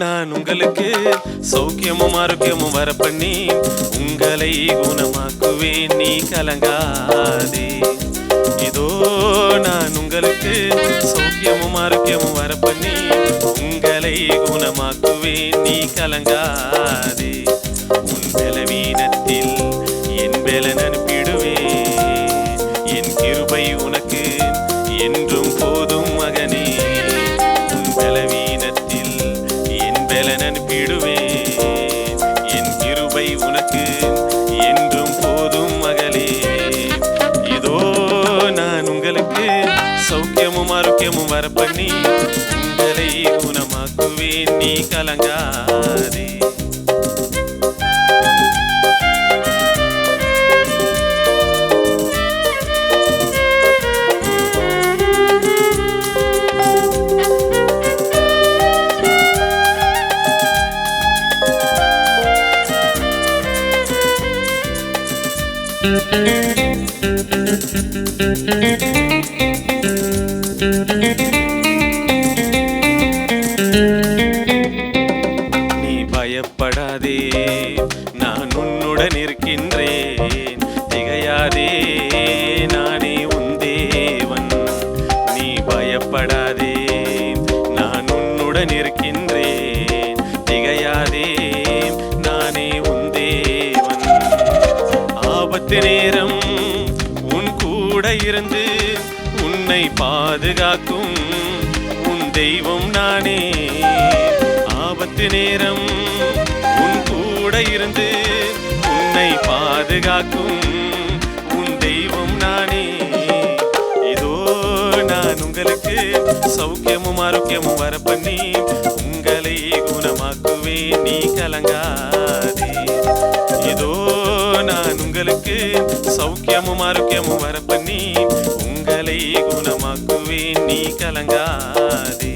நான் உங்களுக்கு சௌக்கியமும் ஆரோக்கியமும் வர பண்ணி உங்களை குணமாக்குவேன், நீ கலங்காதே. இதோ நான் உங்களுக்கு சௌக்கியமும் ஆரோக்கியமும் வர பண்ணி உங்களை குணமாக்குவேன், நீ கலங்காதே. உன் பலவீனத்தில் என் பலன் அனுப்பிடுவேன், என் கிருபை உனக்கு என்றும் போதும் மகனே. உன் பலவீனத்தில் என் பலன் அனுப்பிடுவேன், என் கிருபை உனக்கு என்றும் போதும் மகளே. இதோ நான் உங்களுக்கு சௌக்கியமும் ஆரோக்கியமும் வர பண்ணி உங்களை குணமாக்குவேன், நீ கலங்காதே. நீ பயப்படாதே, நான் உன்னுடன் இருக்கின்றேன், திகையாதே, நானே உன் தேவன். நீ பயப்படாதே, நான் உன்னுடன் இருக்கின்றேன், திகையாதே, நானே உன் தேவன். ஆபத்து நேரம் உன் கூட இருந்து உன்னை பாதுகாக்கும் உன் தெய்வம் நானே. ஆபத்து நேரம் உன் கூட இருந்து உன்னை பாதுகாக்கும் உன் தெய்வம் நானே. இதோ நான் உங்களுக்கு சௌக்கியமும் ஆரோக்கியமும் வர பண்ணி உங்களை குணமாக்குவேன், நீ கலங்காதே. இதோ நான் உங்களுக்கு சௌக்கியமும் ஆரோக்கியமும் வர பண்ணி உங்களை குணமாக்குவேன், நீ கலங்காதே.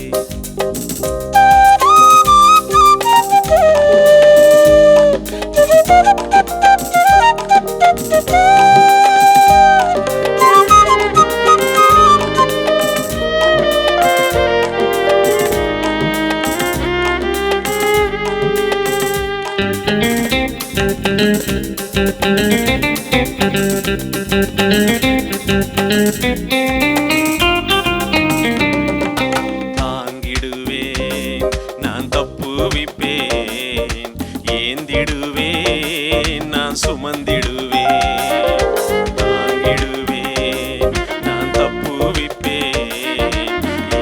தாங்கிடுவேன், நான் தப்புவிப்பேன், ஏந்திடுவேன், நான் சுமந்திடுவேன். தாங்கிடுவேன், நான் தப்புவிப்பேன்,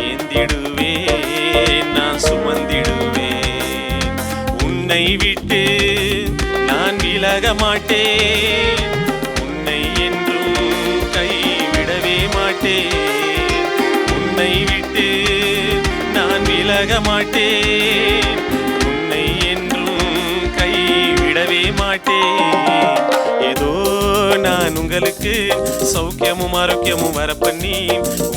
ஏந்திடுவேன், நான் சுமந்திடுவேன். உன்னை விட்டு நான் விலக மாட்டேன், உன்னை என்றும் கைவிடவே மாட்டேன். உன்னை விட்டு நான் விலக மாட்டேன், உன்னை என்றும் கைவிடவே மாட்டேன். ஏதோ நான் உங்களுக்கு சௌக்கியமும் ஆரோக்கியமும் வர பண்ணி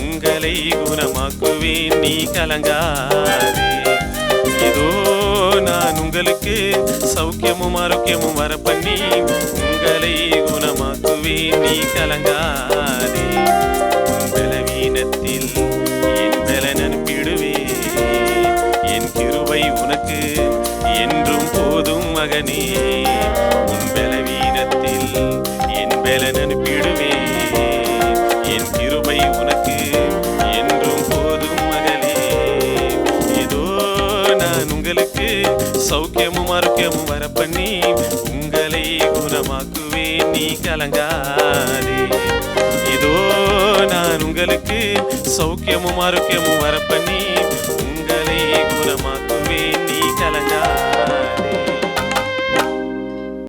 உங்களை குணமாக்குவேன், நீ கலங்காதே. இதோ நான் உங்களுக்கு சௌக்கியமும் ஆரோக்கியமும் வர பண்ணி உங்களை குணமாக்குவேன், நீ கலங்காதே. உன் பலவீனத்தில் என் பலன் அனுப்பிடுவேன், என் கிருபை உனக்கு என்றும் போதும் மகனே. உன் பலவீனத்தில் என் பலன் அனுப்பிடுவேன், என் கிருபை உனக்கு என்றும் போதும் மகளே. இதோ நான் உங்களுக்கு சௌக்கியமும் ஆரோக்கியமும் வர பண்ணி உங்களை குணமாக்குவேன், நீ கலங்காதே. இதோ நான் உங்களுக்கு சௌக்கியமும் ஆரோக்கியமும் வர பண்ணி